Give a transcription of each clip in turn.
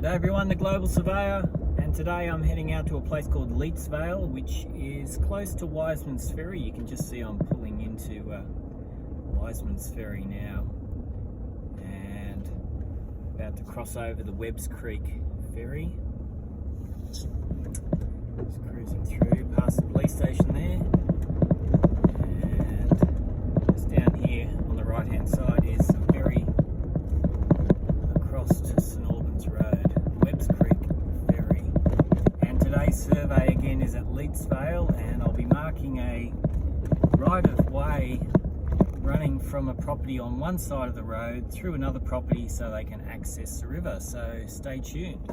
G'day everyone, the Global Surveyor, and today I'm heading out to a place called Leets Vale, which is close to Wiseman's Ferry. You can just see I'm pulling into Wiseman's Ferry now and about to cross over the Webbs Creek ferry. Just cruising through past the police station there, and just down here on the right hand side is a ferry across to St Albans Road, Webbs Creek ferry. And today's survey again is at Leets Vale, and I'll be marking a right of way running from a property on one side of the road through another property so they can access the river, so stay tuned.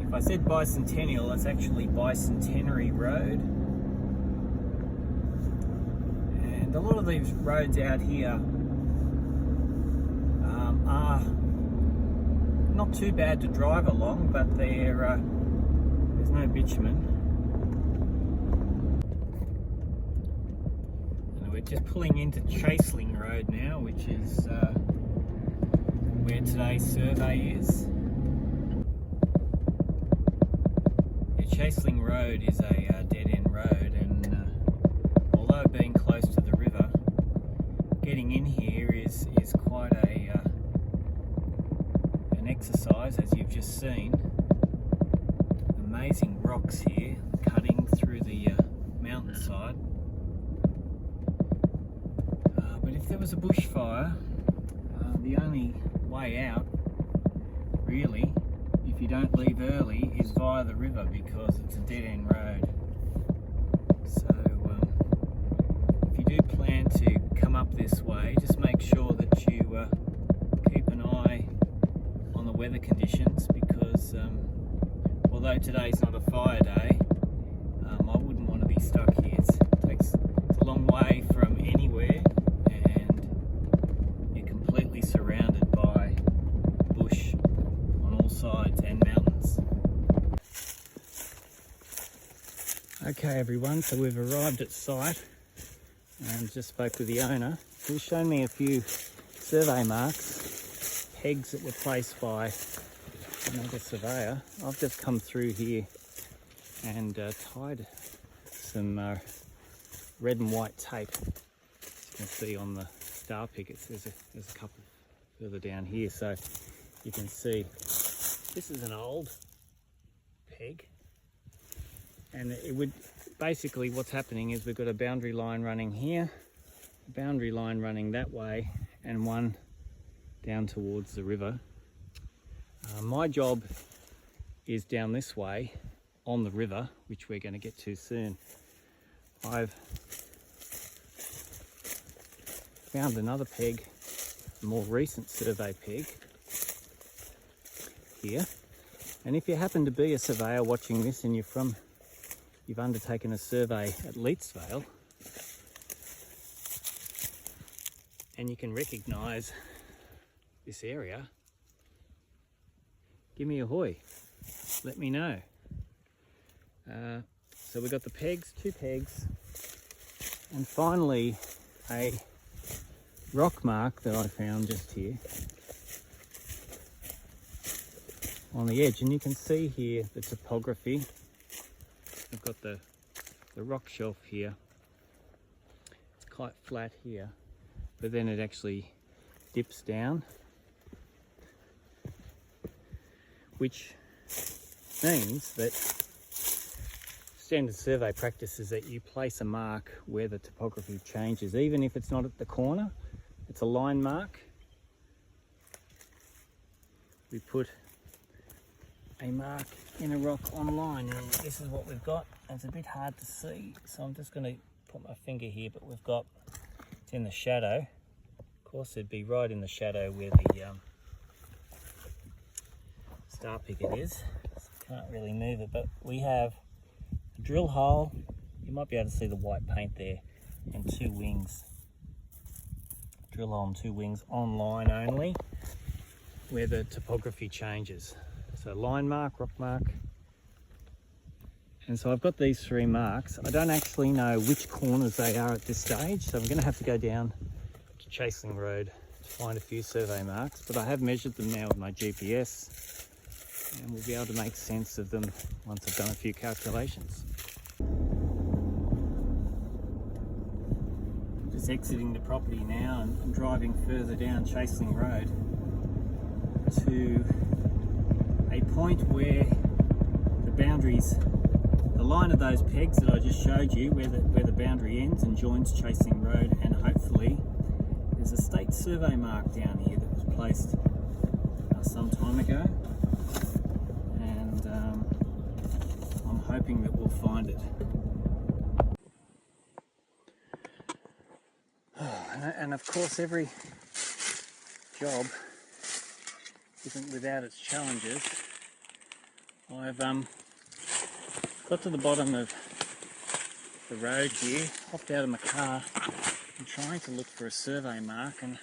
If I said Bicentennial, it's actually Bicentenary Road. And a lot of these roads out here are not too bad to drive along, but there's no bitumen. And we're just pulling into Chaseling Road now, which is where today's survey is. Chaseling Road is a dead-end road, and although being close to the river, getting in here is quite an exercise, as you've just seen. Amazing rocks here cutting through the mountainside. But if there was a bushfire, the only way out, really, if you don't leave early, is via the river, because it's a dead-end road. So if you do plan to come up this way, just make sure that you keep an eye on the weather conditions, because although today's not a fire day, I wouldn't want to be stuck here. It's a long way from anywhere, and you're completely surrounded by bush on all sides and mountains. Okay everyone, so we've arrived at site and just spoke with the owner. He's shown me a few survey marks, pegs that were placed by another surveyor. I've just come through here and tied some red and white tape. As you can see on the star pickets, there's a couple further down here, so you can see this is an old peg, and it would basically, what's happening is we've got a boundary line running here, a boundary line running that way, and one down towards the river. My job is down this way on the river, which we're going to get to soon. I've found another peg, a more recent survey peg here, and if you happen to be a surveyor watching this and you've undertaken a survey at Leets Vale and you can recognise this area, give me a hoy, let me know. So we've got the pegs, 2 pegs, and finally a rock mark that I found just here on the edge, and you can see here the topography. I've got the rock shelf here. It's quite flat here, but then it actually dips down, which means that standard survey practice is that you place a mark where the topography changes, even if it's not at the corner. It's a line mark. We put a mark in a rock online, and this is what we've got. It's a bit hard to see, so I'm just going to put my finger here, but we've got, it's in the shadow. Of course, it'd be right in the shadow where the star picket is. So can't really move it, but we have a drill hole. You might be able to see the white paint there, and 2 wings. Drill hole and 2 wings on line only, where the topography changes. So line mark, rock mark. And so I've got these 3 marks. I don't actually know which corners they are at this stage, so I'm going to have to go down to Chaseling Road to find a few survey marks, but I have measured them now with my GPS, and we'll be able to make sense of them once I've done a few calculations. Just exiting the property now and I'm driving further down Chaseling Road to a point where the boundaries, the line of those pegs that I just showed you, where the boundary ends and joins Chaseling Road, and hopefully there's a state survey mark down here that was placed some time ago, and I'm hoping that we'll find it. And of course, every job isn't without its challenges. I've got to the bottom of the road here, hopped out of my car and trying to look for a survey mark, and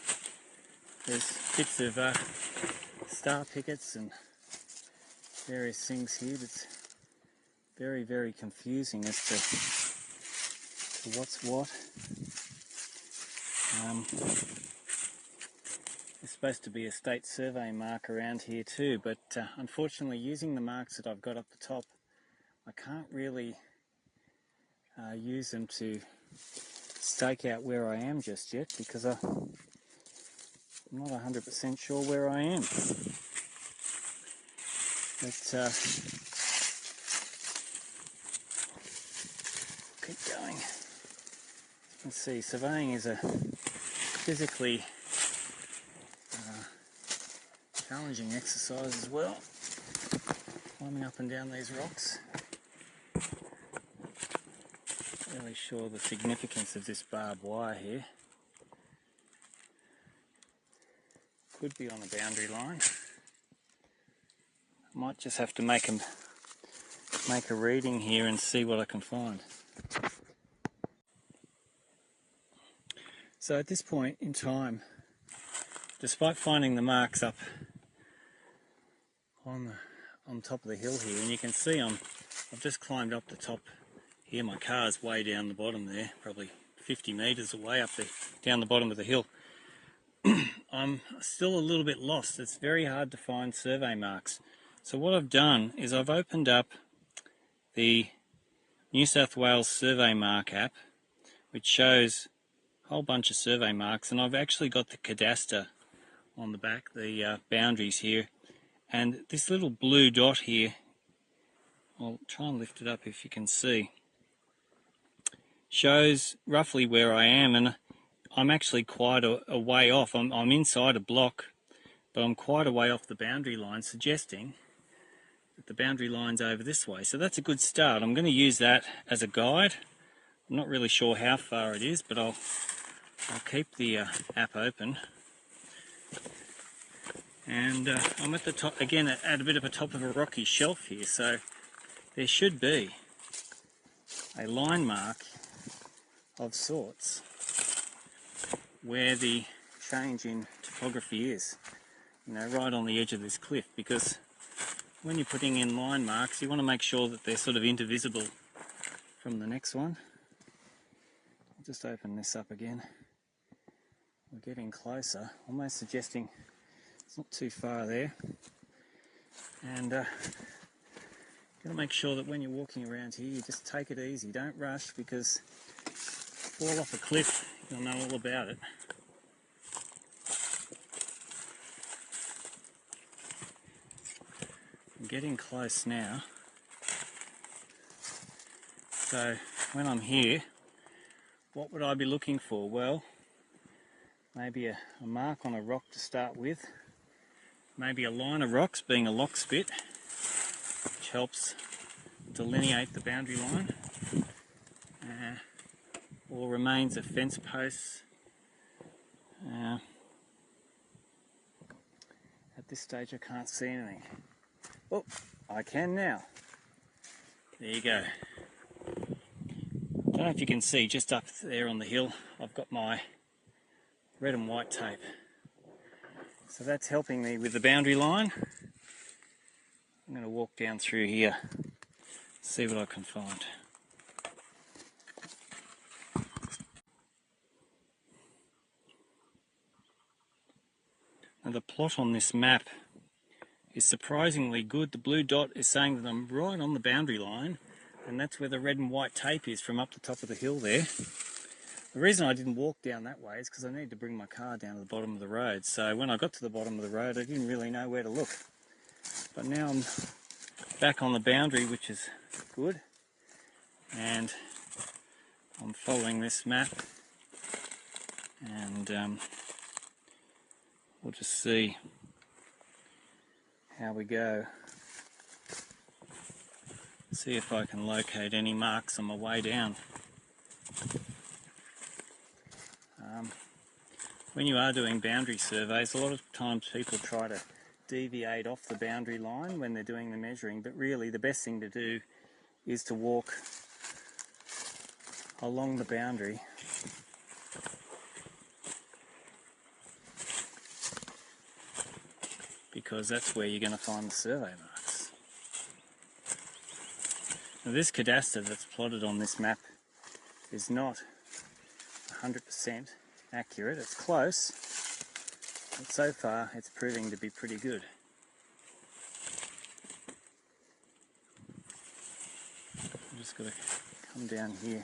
there's bits of star pickets and various things here that's very, very confusing as to what's what. There's supposed to be a state survey mark around here too, but unfortunately, using the marks that I've got up the top, I can't really use them to stake out where I am just yet, because I'm not 100% sure where I am. But keep going. Let's see, surveying is a physically challenging exercise as well, climbing up and down these rocks. Not really sure the significance of this barbed wire here. Could be on the boundary line. I might just have to make a reading here and see what I can find. So at this point in time, despite finding the marks up on top of the hill here, and you can see I've just climbed up the top here. My car's way down the bottom there, probably 50 metres away up down the bottom of the hill. I'm still a little bit lost. It's very hard to find survey marks. So what I've done is I've opened up the New South Wales Survey Mark app, which shows a whole bunch of survey marks, and I've actually got the cadaster on the back, the boundaries here, and this little blue dot here, I'll try and lift it up if you can see, shows roughly where I am, and I'm actually quite a way off. I'm inside a block, but I'm quite a way off the boundary line, suggesting that the boundary line's over this way. So that's a good start. I'm going to use that as a guide. I'm not really sure how far it is, but I'll keep the app open. And I'm at the top, again, at a bit of a top of a rocky shelf here, so there should be a line mark of sorts where the change in topography is, you know, right on the edge of this cliff, because when you're putting in line marks, you want to make sure that they're sort of indivisible from the next one. I'll just open this up again. We're getting closer, almost suggesting it's not too far there. And got to make sure that when you're walking around here, you just take it easy. Don't rush, because fall off a cliff, you'll know all about it. I'm getting close now. So when I'm here, what would I be looking for? Well, maybe a mark on a rock to start with. Maybe a line of rocks, being a lock spit, which helps delineate the boundary line. All remains of fence posts. At this stage I can't see anything. Oh, I can now. There you go. Don't know if you can see just up there on the hill, I've got my red and white tape. So that's helping me with the boundary line. I'm going to walk down through here, see what I can find. Now the plot on this map is surprisingly good. The blue dot is saying that I'm right on the boundary line, and that's where the red and white tape is from up the top of the hill there. The reason I didn't walk down that way is because I needed to bring my car down to the bottom of the road. So when I got to the bottom of the road, I didn't really know where to look. But now I'm back on the boundary, which is good. And I'm following this map. And we'll just see how we go. See if I can locate any marks on my way down. When you are doing boundary surveys, a lot of times people try to deviate off the boundary line when they're doing the measuring, but really the best thing to do is to walk along the boundary because that's where you're going to find the survey marks. Now this cadaster that's plotted on this map is not 100% accurate. It's close, but so far it's proving to be pretty good. I'm just going to come down here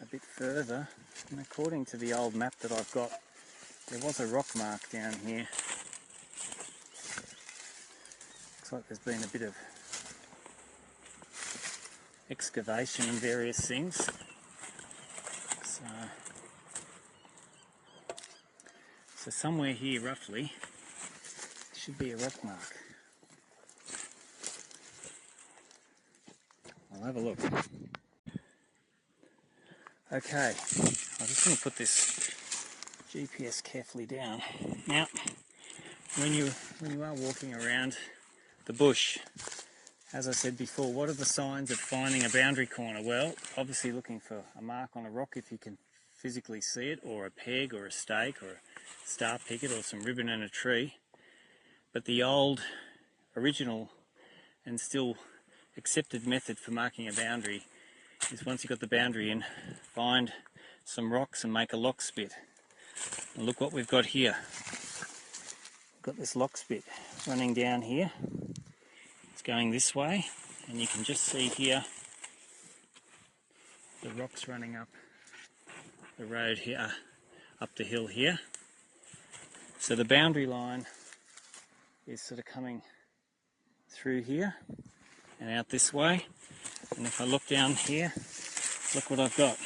a bit further, and according to the old map that I've got, there was a rock mark down here. Looks like there's been a bit of excavation and various things. So somewhere here roughly should be a rock mark. I'll have a look. Okay, I'm just going to put this GPS carefully down. Now, when you are walking around the bush, as I said before, what are the signs of finding a boundary corner? Well, obviously looking for a mark on a rock if you can physically see it, or a peg or a stake or a star picket or some ribbon and a tree. But the old, original and still accepted method for marking a boundary is once you've got the boundary in, find some rocks and make a lock spit. And look what we've got here. We've got this lock spit running down here. It's going this way, and you can just see here the rocks running up the road here, up the hill here. So the boundary line is sort of coming through here and out this way. And if I look down here, look what I've got.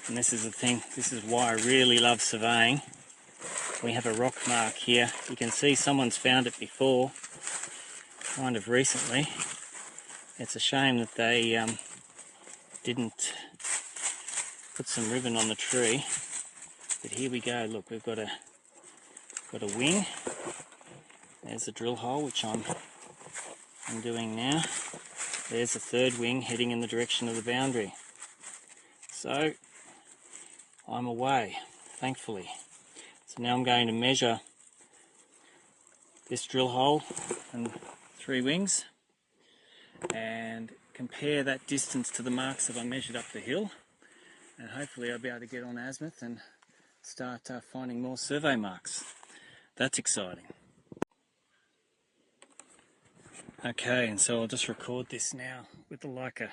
And this is the thing, this is why I really love surveying. We have a rock mark here. You can see someone's found it before, kind of recently. It's a shame that they didn't put some ribbon on the tree. But here we go, look, we've got a wing. There's a drill hole, which I'm doing now. There's a third wing heading in the direction of the boundary. So I'm away, thankfully. So now I'm going to measure this drill hole and 3 wings and compare that distance to the marks that I measured up the hill, and hopefully I'll be able to get on azimuth and start finding more survey marks. That's exciting. Okay, and so I'll just record this now with the Leica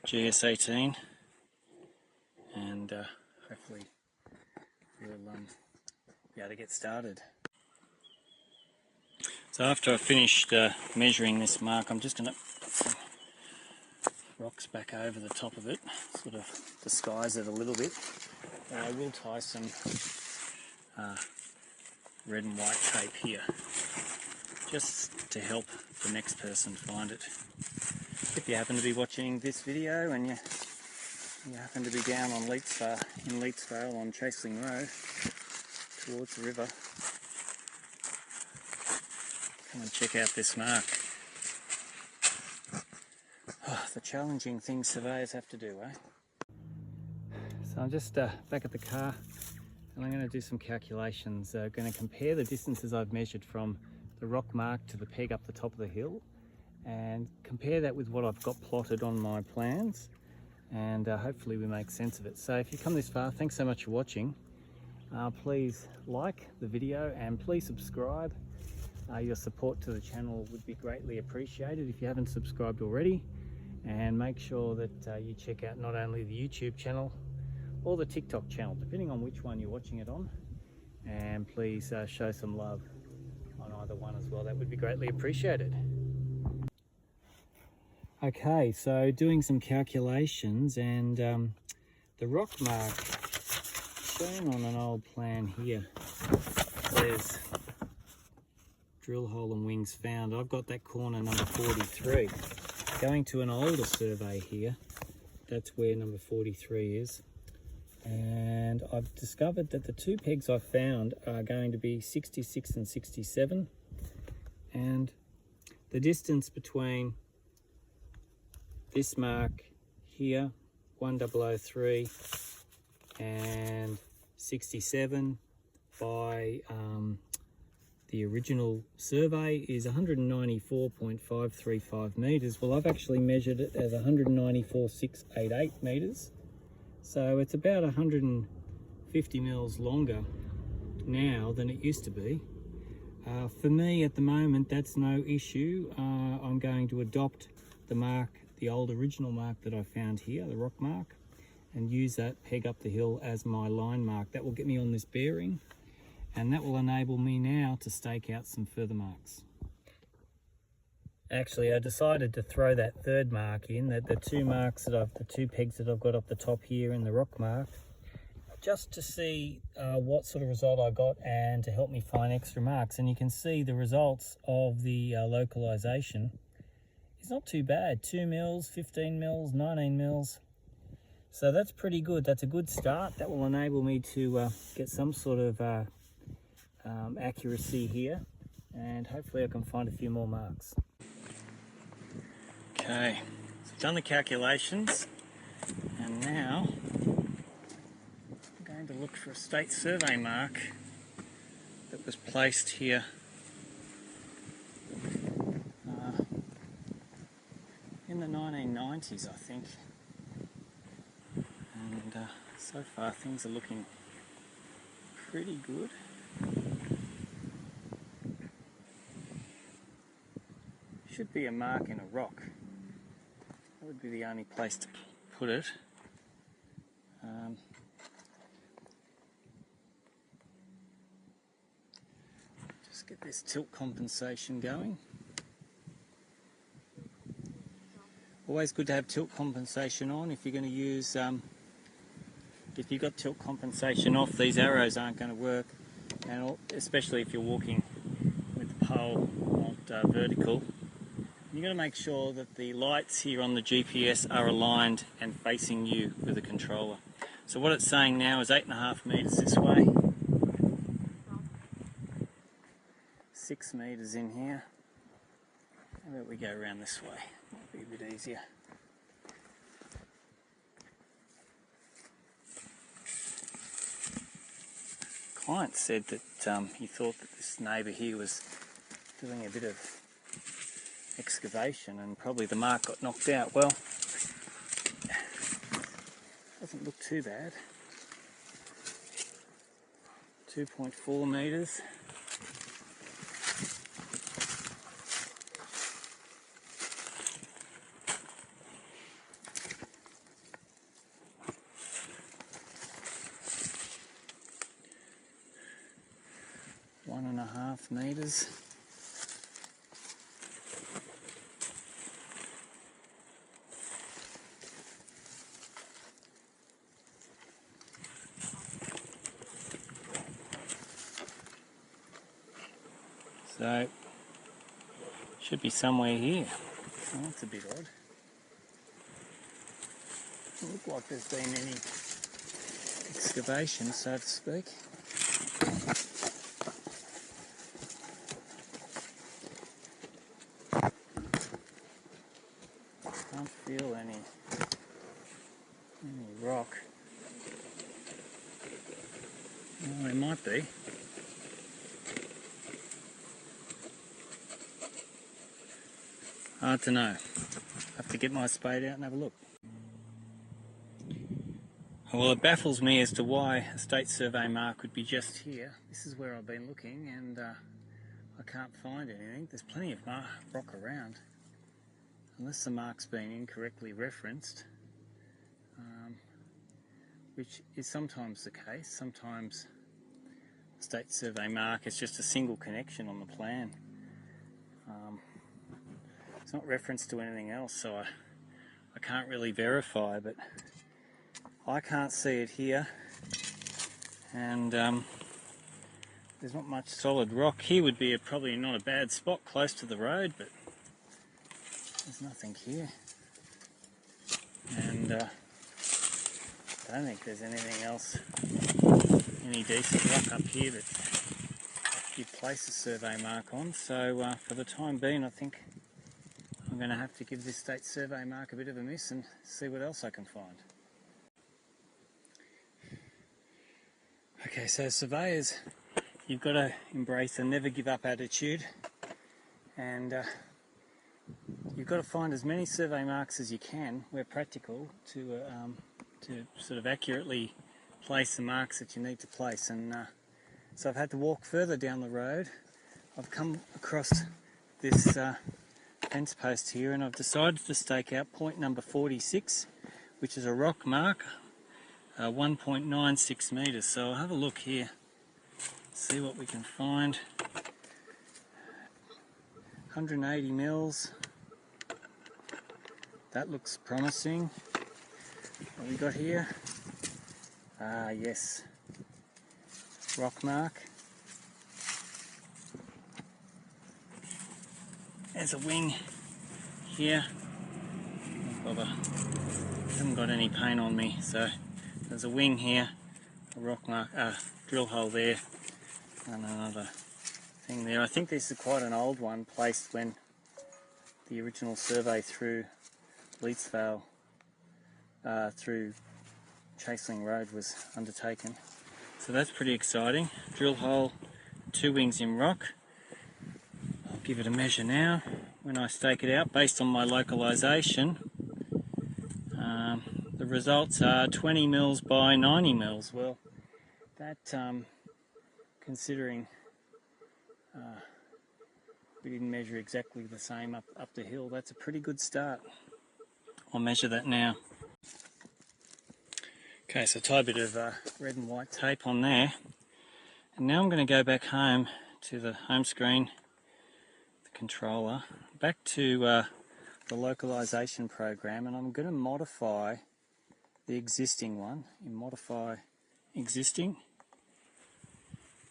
GS18, and hopefully we'll be able to get started. So after I've finished measuring this mark, I'm just going to put some rocks back over the top of it, sort of disguise it a little bit. And I will tie some red and white tape here, just to help the next person find it. If you happen to be watching this video and you You happen to be down on Leets Vale, in Leets Vale on Chaseling Road towards the river, come and check out this mark. Oh, the challenging things surveyors have to do, eh? So I'm just back at the car and I'm going to do some calculations. Going to compare the distances I've measured from the rock mark to the peg up the top of the hill and compare that with what I've got plotted on my plans, and hopefully we make sense of it. So if you come this far, thanks so much for watching. Please like the video and please subscribe. Your support to the channel would be greatly appreciated if you haven't subscribed already, and make sure that you check out not only the YouTube channel or the TikTok channel, depending on which one you're watching it on, and please show some love on either one as well. That would be greatly appreciated. Okay, so doing some calculations, and the rock mark shown on an old plan here says drill hole and wings found. I've got that corner number 43. Going to an older survey here, that's where number 43 is. And I've discovered that the two pegs I found are going to be 66 and 67. And the distance between this mark here, 1003, and 67 by the original survey is 194.535 metres. Well, I've actually measured it as 194.688 metres. So it's about 150 mils longer now than it used to be. For me at the moment, that's no issue. I'm going to adopt the mark, the old original mark that I found here, the rock mark, and use that peg up the hill as my line mark. That will get me on this bearing, and that will enable me now to stake out some further marks. Actually, I decided to throw that third mark in, the two pegs that I've got up the top here in the rock mark, just to see what sort of result I got and to help me find extra marks. And you can see the results of the localization. It's not too bad. 2 mils, 15 mils, 19 mils. So that's pretty good. That's a good start. That will enable me to get some sort of accuracy here, and hopefully I can find a few more marks. Okay, so I've done the calculations, and now I'm going to look for a state survey mark that was placed here in the 1990s, I think. And so far things are looking pretty good. Should be a mark in a rock. That would be the only place to put it. Just get this tilt compensation going. Always good to have tilt compensation on if you're going to use, if you've got tilt compensation off, these arrows aren't going to work, and especially if you're walking with the pole not vertical. You've got to make sure that the lights here on the GPS are aligned and facing you with the controller. So what it's saying now is 8.5 metres this way, 6 metres in here. How about we go around this way? Might be a bit easier. The client said that he thought that this neighbour here was doing a bit of excavation and probably the mark got knocked out. Well, doesn't look too bad. 2.4 metres. One and a half metres. So, should be somewhere here. Oh, that's a bit odd. Doesn't look like there's been any excavation, so to speak. Can't feel any rock. Well, there might be. Hard to know. I have to get my spade out and have a look. Well, it baffles me as to why a state survey mark would be just here. This is where I've been looking, and I can't find anything. There's plenty of rock around, unless the mark's been incorrectly referenced, which is sometimes the case. Sometimes a state survey mark is just a single connection on the plan. It's not referenced to anything else, so I can't really verify, but I can't see it here, and there's not much solid rock. Here would be probably not a bad spot close to the road, but there's nothing here, and I don't think there's anything else, any decent rock up here that you'd place a survey mark on. So for the time being, I think I'm going to have to give this state survey mark a bit of a miss and see what else I can find. Okay, so surveyors, you've got to embrace a never give up attitude, and you've got to find as many survey marks as you can where practical to sort of accurately place the marks that you need to place. And so I've had to walk further down the road. I've come across this fence post here, and I've decided to stake out point number 46, which is a rock mark, 1.96 metres. So I'll have a look here, see what we can find. 180 mils. That looks promising. What we got here? Ah, yes. Rock mark. There's a wing here. Oh, bother. Haven't got any paint on me, so there's a wing here, a rock mark, drill hole there, and another thing there. I think this is quite an old one, placed when the original survey through Leets Vale, through Chaseling Road, was undertaken. So that's pretty exciting. Drill hole, 2 wings in rock. I'll give it a measure now when I stake it out based on my localisation. The results are 20 mils by 90 mils. Well, that, considering we didn't measure exactly the same up the hill, that's a pretty good start. I'll measure that now. Okay, so tie a bit of red and white tape on there, and now I'm going to go back home to the home screen, the controller, back to the localisation program, and I'm going to modify the existing one. In modify existing,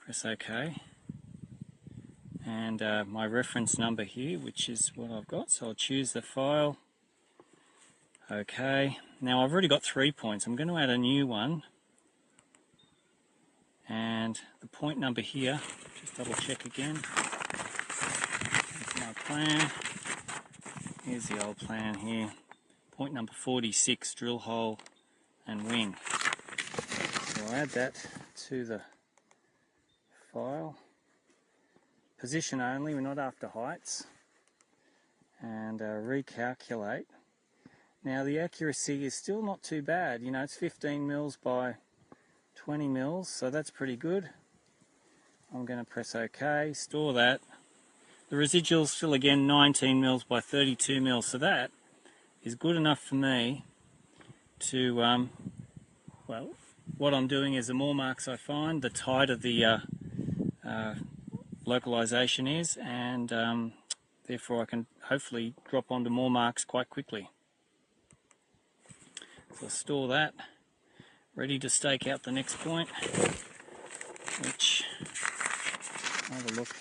press OK, and my reference number here, which is what I've got, so I'll choose the file. OK, now I've already got 3 points. I'm going to add a new one, and the point number here, just double check again. Here's my plan. Here's the old plan here. Point number 46, drill hole and wing. So I'll add that to the file. Position only, we're not after heights. And recalculate. Now the accuracy is still not too bad. You know, it's 15 mils by 20 mils, so that's pretty good. I'm going to press OK, store that. The residual still again 19 mils by 32 mils, so that is good enough for me to, well, what I'm doing is the more marks I find, the tighter the localisation is, and therefore I can hopefully drop onto more marks quite quickly. So I'll store that, ready to stake out the next point, which, I'll have a look.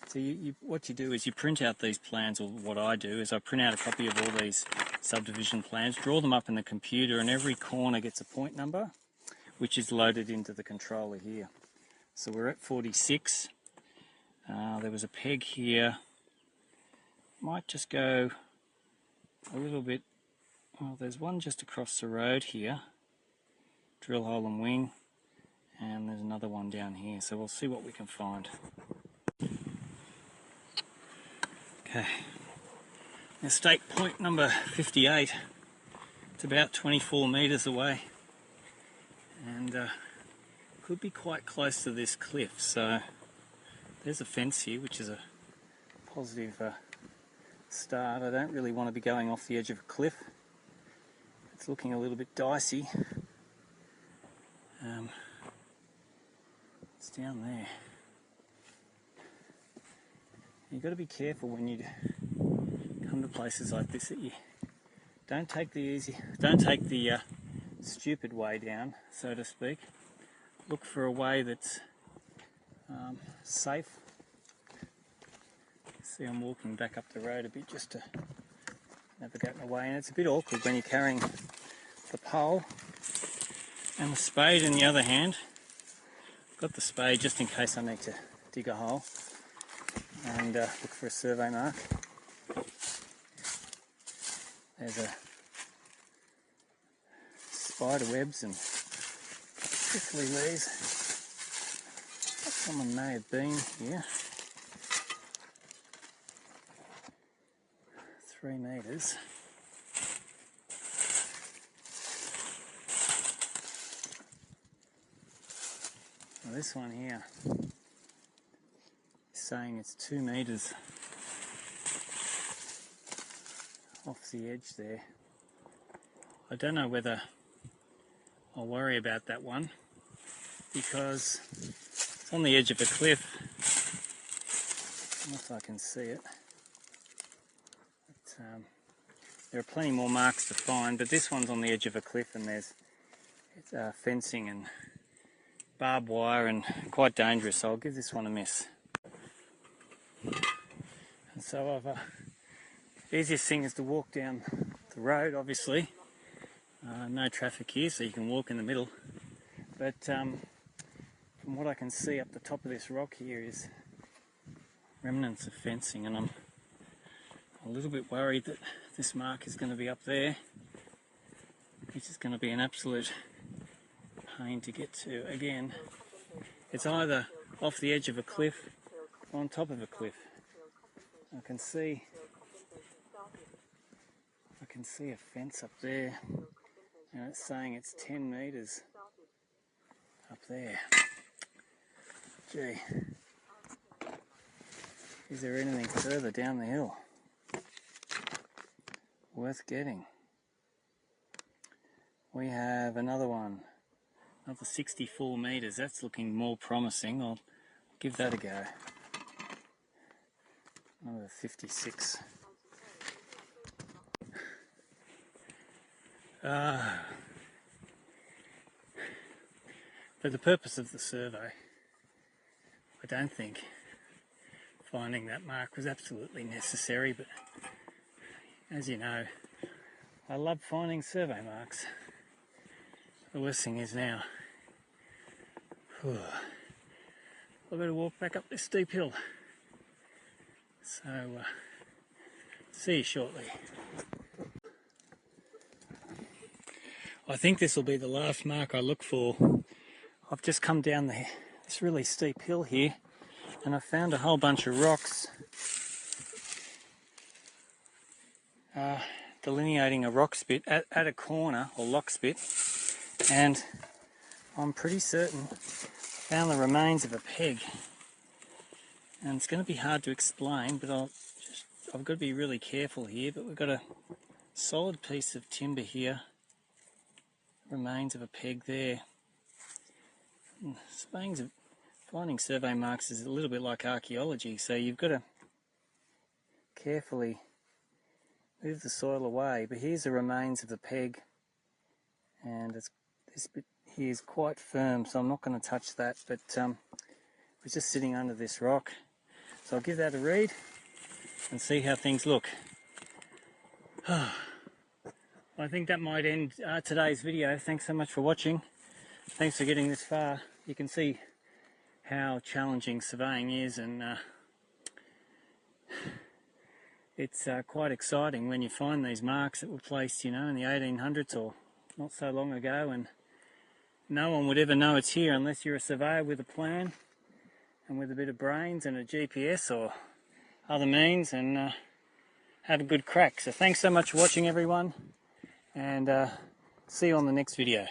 So what you do is you print out these plans, or what I do is I print out a copy of all these subdivision plans, draw them up in the computer, and every corner gets a point number, which is loaded into the controller here. So we're at 46. There was a peg here. Might just go a little bit. Well, there's one just across the road here. Drill hole and wing. And there's another one down here. So we'll see what we can find. Okay. Now stake point number 58. It's about 24 metres away. And could be quite close to this cliff. So there's a fence here, which is a positive start. I don't really want to be going off the edge of a cliff. It's looking a little bit dicey. It's down there. You've got to be careful when you come to places like this that you don't take the stupid way down, so to speak. Look for a way that's safe. See, I'm walking back up the road a bit just to navigate my way, and it's a bit awkward when you're carrying the pole and the spade in the other hand. I've got the spade just in case I need to dig a hole and look for a survey mark. There's a spider webs and prickly leaves. Someone may have been here. 3 metres. Well, this one here is saying it's 2 metres off the edge there. I don't know whether I'll worry about that one because it's on the edge of a cliff. I don't know if I can see it. There are plenty more marks to find, but this one's on the edge of a cliff and there's fencing and barbed wire and quite dangerous, so I'll give this one a miss. And so the easiest thing is to walk down the road, obviously. No traffic here, so you can walk in the middle. But from what I can see up the top of this rock here is remnants of fencing, and I'm a little bit worried that this mark is going to be up there, which is going to be an absolute pain to get to. Again, it's either off the edge of a cliff or on top of a cliff. I can see a fence up there, and it's saying it's 10 metres up there. Gee, is there anything further down the hill worth getting? We have another one, another 64 metres. That's looking more promising. I'll give that a go. Another 56. For the purpose of the survey, I don't think finding that mark was absolutely necessary, but as you know, I love finding survey marks. The worst thing is now, I've got to walk back up this steep hill. So, see you shortly. I think this will be the last mark I look for. I've just come down this really steep hill here, and I found a whole bunch of rocks delineating a rock spit at a corner, or lock spit, and I'm pretty certain I found the remains of a peg. And it's going to be hard to explain, but I've got to be really careful here. But we've got a solid piece of timber here, remains of a peg there. Finding survey marks is a little bit like archaeology, so you've got to carefully move the soil away. But here's the remains of the peg, and this bit here is quite firm, so I'm not going to touch that. But we're just sitting under this rock, so I'll give that a read and see how things look. I think that might end today's video. Thanks so much for watching. Thanks for getting this far. You can see how challenging surveying is, and it's quite exciting when you find these marks that were placed, you know, in the 1800s or not so long ago, and no one would ever know it's here unless you're a surveyor with a plan and with a bit of brains and a GPS or other means, and have a good crack. So thanks so much for watching, everyone, and see you on the next video.